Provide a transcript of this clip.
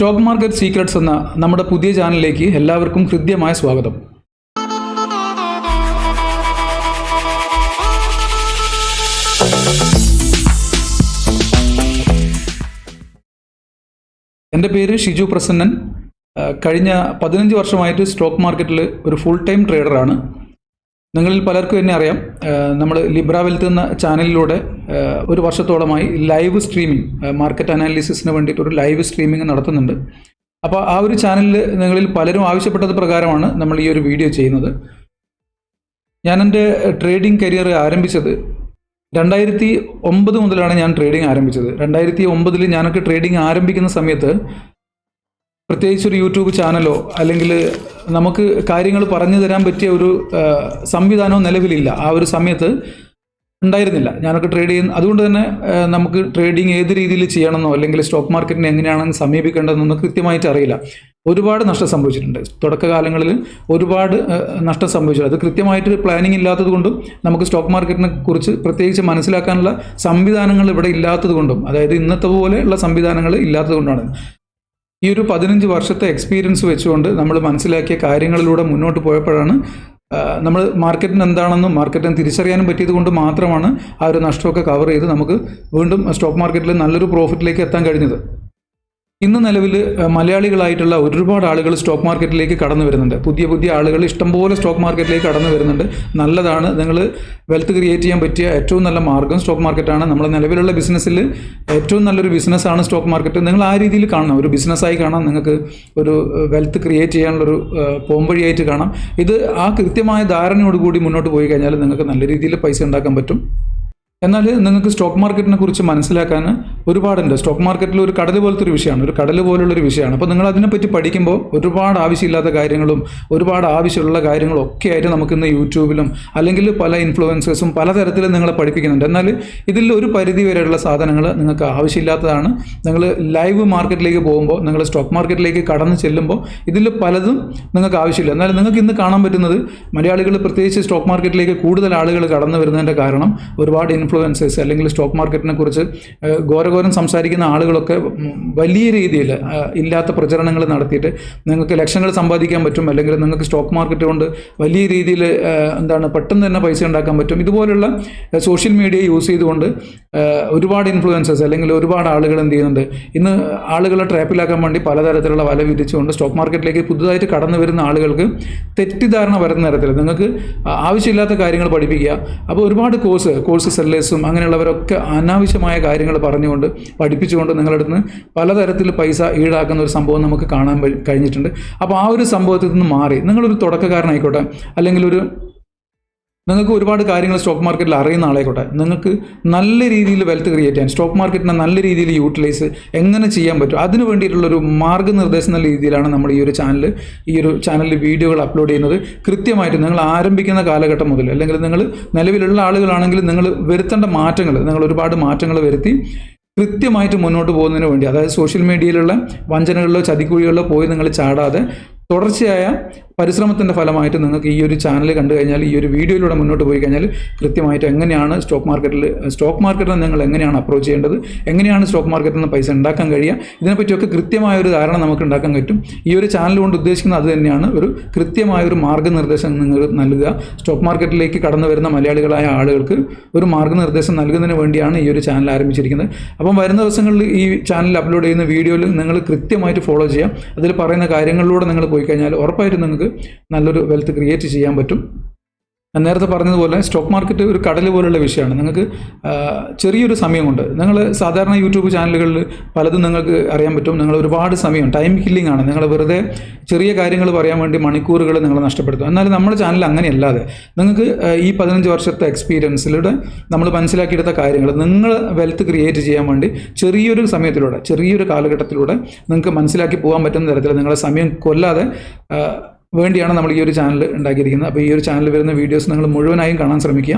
Stock market secrets എന്ന നമ്മുടെ പുതിയ ചാനലിലേക്ക് എല്ലാവർക്കും ഹൃദ്യമായ സ്വാഗതം. എൻ്റെ പേര് ഷിജു പ്രസന്നൻ. കഴിഞ്ഞ 15 വർഷമായിട്ട് സ്റ്റോക്ക് മാർക്കറ്റിൽ ഒരു ഫുൾ ടൈം ട്രേഡറാണ്. നിങ്ങളിൽ പലർക്കും എന്നെ അറിയാം. നമ്മൾ ലിബ്ര വെൽത്ത് എന്ന ചാനലിലൂടെ ഒരു വർഷത്തോളമായി ലൈവ് സ്ട്രീമിംഗ്, മാർക്കറ്റ് അനാലിസിസിന് വേണ്ടിയിട്ട് ഒരു ലൈവ് സ്ട്രീമിംഗ് നടത്തുന്നുണ്ട്. അപ്പോൾ ആ ഒരു ചാനലിൽ നിങ്ങളിൽ പലരും ആവശ്യപ്പെട്ടത് പ്രകാരമാണ് നമ്മൾ ഈ ഒരു വീഡിയോ ചെയ്യുന്നത്. ഞാൻ എൻ്റെ ട്രേഡിംഗ് കരിയർ ആരംഭിച്ചത് 2009 മുതലാണ് ഞാൻ ട്രേഡിംഗ് ആരംഭിച്ചത്. 2009 ഞാനൊക്കെ ട്രേഡിംഗ് ആരംഭിക്കുന്ന സമയത്ത് പ്രത്യേകിച്ച് ഒരു യൂട്യൂബ് ചാനലോ അല്ലെങ്കിൽ നമുക്ക് കാര്യങ്ങൾ പറഞ്ഞു തരാൻ പറ്റിയ ഒരു സംവിധാനമോ നിലവിലില്ല. ആ ഒരു സമയത്ത് ഉണ്ടായിരുന്നില്ല. ഞാനൊക്കെ ട്രേഡ് ചെയ്യുന്ന, അതുകൊണ്ട് തന്നെ നമുക്ക് ട്രേഡിംഗ് ഏത് രീതിയിൽ ചെയ്യണമെന്നോ അല്ലെങ്കിൽ സ്റ്റോക്ക് മാർക്കറ്റിനെ എങ്ങനെയാണെന്ന് സമീപിക്കേണ്ടതെന്നൊന്നും കൃത്യമായിട്ട് അറിയില്ല. ഒരുപാട് നഷ്ടം സംഭവിച്ചിട്ടുണ്ട്. തുടക്കകാലങ്ങളിൽ ഒരുപാട് നഷ്ടം സംഭവിച്ചു. അത് കൃത്യമായിട്ട് പ്ലാനിങ് ഇല്ലാത്തത് കൊണ്ടും നമുക്ക് സ്റ്റോക്ക് മാർക്കറ്റിനെ കുറിച്ച് പ്രത്യേകിച്ച് മനസ്സിലാക്കാനുള്ള സംവിധാനങ്ങൾ ഇവിടെ ഇല്ലാത്തത് കൊണ്ടും, അതായത് ഇന്നത്തെ പോലെയുള്ള സംവിധാനങ്ങൾ ഇല്ലാത്തത് കൊണ്ടാണ്. ഈ ഒരു 15 വർഷത്തെ എക്സ്പീരിയൻസ് വെച്ചുകൊണ്ട് നമ്മൾ മനസ്സിലാക്കിയ കാര്യങ്ങളിലൂടെ മുന്നോട്ട് പോയപ്പോഴാണ് നമ്മൾ മാർക്കറ്റിന് എന്താണെന്നും മാർക്കറ്റിനെ തിരിച്ചറിയാനും പറ്റിയത് കൊണ്ട് മാത്രമാണ് ആ ഒരു നഷ്ടമൊക്കെ കവർ ചെയ്ത് നമുക്ക് വീണ്ടും സ്റ്റോക്ക് മാർക്കറ്റിൽ നല്ലൊരു പ്രോഫിറ്റിലേക്ക് എത്താൻ കഴിഞ്ഞത്. ഇന്ന് നിലവിൽ മലയാളികളായിട്ടുള്ള ഒരുപാട് ആളുകൾ സ്റ്റോക്ക് മാർക്കറ്റിലേക്ക് കടന്നു വരുന്നുണ്ട്. പുതിയ ആളുകൾ ഇഷ്ടംപോലെ സ്റ്റോക്ക് മാർക്കറ്റിലേക്ക് കടന്നു വരുന്നുണ്ട്. നല്ലതാണ്. നിങ്ങൾ വെൽത്ത് ക്രിയേറ്റ് ചെയ്യാൻ പറ്റിയ ഏറ്റവും നല്ല മാർഗ്ഗം സ്റ്റോക്ക് മാർക്കറ്റാണ്. നമ്മുടെ നിലവിലുള്ള ബിസിനസ്സിൽ ഏറ്റവും നല്ലൊരു ബിസിനസ്സാണ് സ്റ്റോക്ക് മാർക്കറ്റ്. നിങ്ങൾ ആ രീതിയിൽ കാണണം, ഒരു ബിസിനസ്സായി കാണാം, നിങ്ങൾക്ക് ഒരു വെൽത്ത് ക്രിയേറ്റ് ചെയ്യാനുള്ളൊരു പോംവഴിയായിട്ട് കാണാം. ഇത് ആ കൃത്യമായ ധാരണയോടുകൂടി മുന്നോട്ട് പോയി കഴിഞ്ഞാൽ നിങ്ങൾക്ക് നല്ല രീതിയിൽ പൈസ ഉണ്ടാക്കാൻ പറ്റും. എന്നാൽ നിങ്ങൾക്ക് സ്റ്റോക്ക് മാർക്കറ്റിനെ കുറിച്ച് മനസ്സിലാക്കാൻ ഒരുപാടുണ്ട്. സ്റ്റോക്ക് മാർക്കറ്റിൽ ഒരു കടൽ പോലത്തെ ഒരു വിഷയമാണ്, ഒരു കടൽ പോലുള്ളൊരു വിഷയമാണ്. അപ്പോൾ നിങ്ങൾ അതിനെപ്പറ്റി പഠിക്കുമ്പോൾ ഒരുപാട് ആവശ്യമില്ലാത്ത കാര്യങ്ങളും ഒരുപാട് ആവശ്യമുള്ള കാര്യങ്ങളും ഒക്കെ ആയിട്ട് നമുക്കിന്ന് യൂട്യൂബിലും അല്ലെങ്കിൽ പല ഇൻഫ്ലുവൻസേഴ്സും പലതരത്തിലും നിങ്ങളെ പഠിപ്പിക്കുന്നുണ്ട്. എന്നാൽ ഇതിൽ ഒരു പരിധി വരെയുള്ള സാധനങ്ങൾ നിങ്ങൾക്ക് ആവശ്യമില്ലാത്തതാണ്. നിങ്ങൾ ലൈവ് മാർക്കറ്റിലേക്ക് പോകുമ്പോൾ, നിങ്ങൾ സ്റ്റോക്ക് മാർക്കറ്റിലേക്ക് കടന്നു ചെല്ലുമ്പോൾ ഇതിൽ പലതും നിങ്ങൾക്ക് ആവശ്യമില്ല. എന്നാൽ നിങ്ങൾക്ക് ഇന്ന് കാണാൻ പറ്റുന്നത് മലയാളികൾ പ്രത്യേകിച്ച് സ്റ്റോക്ക് മാർക്കറ്റിലേക്ക് കൂടുതൽ ആളുകൾ കടന്നു വരുന്നതിൻ്റെ കാരണം ഒരുപാട് ഇൻഫ്ലുവൻസേഴ്സ് അല്ലെങ്കിൽ സ്റ്റോക്ക് മാർക്കറ്റിനെ കുറിച്ച് ഘോരഘോരം സംസാരിക്കുന്ന ആളുകളൊക്കെ വലിയ രീതിയിൽ ഇല്ലാത്ത പ്രചരണങ്ങൾ നടത്തിയിട്ട് നിങ്ങൾക്ക് ലക്ഷങ്ങൾ സമ്പാദിക്കാൻ പറ്റും, അല്ലെങ്കിൽ നിങ്ങൾക്ക് സ്റ്റോക്ക് മാർക്കറ്റ് കൊണ്ട് വലിയ രീതിയിൽ പെട്ടെന്ന് തന്നെ പൈസ ഉണ്ടാക്കാൻ പറ്റും. ഇതുപോലുള്ള സോഷ്യൽ മീഡിയ യൂസ് ചെയ്തുകൊണ്ട് ഒരുപാട് ഇൻഫ്ലുവൻസേഴ്സ് അല്ലെങ്കിൽ ഒരുപാട് ആളുകൾ എന്ത് ചെയ്യുന്നുണ്ട്, ഇന്ന് ആളുകളെ ട്രാപ്പിലാക്കാൻ വേണ്ടി പലതരത്തിലുള്ള വല വിധിച്ചുകൊണ്ട് സ്റ്റോക്ക് മാർക്കറ്റിലേക്ക് പുതുതായിട്ട് കടന്നു വരുന്ന ആളുകൾക്ക് തെറ്റിദ്ധാരണ വരുന്ന തരത്തിൽ നിങ്ങൾക്ക് ആവശ്യമില്ലാത്ത കാര്യങ്ങൾ പഠിപ്പിക്കുക. അപ്പോൾ ഒരുപാട് കോഴ്സ് സെല്ലേഴ്സും അങ്ങനെയുള്ളവരൊക്കെ അനാവശ്യമായ കാര്യങ്ങൾ പറഞ്ഞുകൊണ്ട് പഠിപ്പിച്ചുകൊണ്ട് നിങ്ങളുടെ അടുത്ത് പലതരത്തിൽ പൈസ ഈടാക്കുന്ന ഒരു സംഭവം നമുക്ക് കാണാൻ കഴിഞ്ഞിട്ടുണ്ട്. അപ്പോൾ ആ ഒരു സംഭവത്തിൽ നിന്ന് മാറി നിങ്ങളൊരു തുടക്കക്കാരനായിക്കോട്ടെ, അല്ലെങ്കിൽ നിങ്ങൾക്ക് ഒരുപാട് കാര്യങ്ങൾ സ്റ്റോക്ക് മാർക്കറ്റിൽ അറിയുന്ന ആളായിക്കോട്ടെ, നിങ്ങൾക്ക് നല്ല രീതിയിൽ വെൽത്ത് ക്രിയേറ്റ് ചെയ്യാൻ, സ്റ്റോക്ക് മാർക്കറ്റിനെ നല്ല രീതിയിൽ യൂട്ടിലൈസ് എങ്ങനെ ചെയ്യാൻ പറ്റും, അതിന് വേണ്ടിയിട്ടുള്ളൊരു മാർഗ്ഗനിർദ്ദേശം എന്ന രീതിയിലാണ് നമ്മൾ ഈ ഒരു ചാനലിൽ വീഡിയോകൾ അപ്ലോഡ് ചെയ്യുന്നത്. കൃത്യമായിട്ട് നിങ്ങൾ ആരംഭിക്കുന്ന കാലഘട്ടം മുതൽ, അല്ലെങ്കിൽ നിങ്ങൾ നിലവിലുള്ള ആളുകളാണെങ്കിൽ നിങ്ങൾ വരുത്തേണ്ട മാറ്റങ്ങൾ, നിങ്ങൾ ഒരുപാട് മാറ്റങ്ങൾ വരുത്തി കൃത്യമായിട്ട് മുന്നോട്ട് പോകുന്നതിന് വേണ്ടി, അതായത് സോഷ്യൽ മീഡിയയിലുള്ള വഞ്ചനകളിലോ ചതിക്കുഴികളിലോ പോയി നിങ്ങൾ ചാടാതെ തുടർച്ചയായ പരിശ്രമത്തിൻ്റെ ഫലമായിട്ട് നിങ്ങൾക്ക് ഈ ഒരു ചാനൽ കണ്ടു കഴിഞ്ഞാൽ, ഈ ഒരു വീഡിയോയിലൂടെ മുന്നോട്ട് പോയി കഴിഞ്ഞാൽ കൃത്യമായിട്ട് എങ്ങനെയാണ് സ്റ്റോക്ക് മാർക്കറ്റിൽ നിങ്ങൾ എങ്ങനെയാണ് അപ്രോച്ച് ചെയ്യേണ്ടത്, എങ്ങനെയാണ് സ്റ്റോക്ക് മാർക്കറ്റിൽ നിന്ന് പൈസ ഉണ്ടാക്കാൻ കഴിയുക, ഇതിനെപ്പറ്റിയൊക്കെ കൃത്യമായ ഒരു ധാരണ നമുക്ക് ഉണ്ടാക്കാൻ പറ്റും. ഈ ഒരു ചാനൽ കൊണ്ട് ഉദ്ദേശിക്കുന്നത് അത് തന്നെയാണ്, ഒരു കൃത്യമായൊരു മാർഗ്ഗനിർദ്ദേശം നിങ്ങൾ നൽകുക. സ്റ്റോക്ക് മാർക്കറ്റിലേക്ക് കടന്നു വരുന്ന മലയാളികളായ ആളുകൾക്ക് ഒരു മാർഗ്ഗനിർദ്ദേശം നൽകുന്നതിന് വേണ്ടിയാണ് ഈ ഒരു ചാനൽ ആരംഭിച്ചിരിക്കുന്നത്. അപ്പം വരുന്ന ദിവസങ്ങളിൽ ഈ ചാനൽ അപ്ലോഡ് ചെയ്യുന്ന വീഡിയോയിൽ നിങ്ങൾ കൃത്യമായിട്ട് ഫോളോ ചെയ്യാം. അതിൽ പറയുന്ന കാര്യങ്ങളിലൂടെ നിങ്ങൾ പോയി കഴിഞ്ഞാൽ ഉറപ്പായിട്ടും നിങ്ങൾക്ക് നല്ലൊരു വെൽത്ത് ക്രിയേറ്റ് ചെയ്യാൻ പറ്റും. ഞാൻ നേരത്തെ പറഞ്ഞതുപോലെ സ്റ്റോക്ക് മാർക്കറ്റ് ഒരു കടൽ പോലുള്ള വിഷയമാണ്. നിങ്ങൾക്ക് ചെറിയൊരു സമയം കൊണ്ട്, നിങ്ങൾ സാധാരണ യൂട്യൂബ് ചാനലുകളിൽ പലതും നിങ്ങൾക്ക് അറിയാൻ പറ്റും, നിങ്ങൾ ഒരുപാട് സമയം ടൈം കില്ലിംഗ് ആണ്. നിങ്ങൾ വെറുതെ ചെറിയ കാര്യങ്ങൾ പറയാൻ വേണ്ടി മണിക്കൂറുകൾ നിങ്ങൾ നഷ്ടപ്പെടുത്തും. എന്നാൽ നമ്മുടെ ചാനൽ അങ്ങനെയല്ലാതെ നിങ്ങൾക്ക് ഈ 15 വർഷത്തെ എക്സ്പീരിയൻസിലൂടെ നമ്മൾ മനസ്സിലാക്കിയെടുത്ത കാര്യങ്ങൾ നിങ്ങൾ വെൽത്ത് ക്രിയേറ്റ് ചെയ്യാൻ വേണ്ടി ചെറിയൊരു സമയത്തിലൂടെ, ചെറിയൊരു കാലഘട്ടത്തിലൂടെ നിങ്ങൾക്ക് മനസ്സിലാക്കി പോകാൻ പറ്റുന്ന തരത്തിൽ നിങ്ങളെ സമയം കൊല്ലാതെ വേണ്ടിയാണ് നമ്മൾ ഈ ഒരു ചാനൽ ഉണ്ടാക്കിയിരിക്കുന്നത്. അപ്പോൾ ഈ ഒരു ചാനലിൽ വരുന്ന വീഡിയോസ് നിങ്ങൾ മുഴുവനായും കാണാൻ ശ്രമിക്കുക.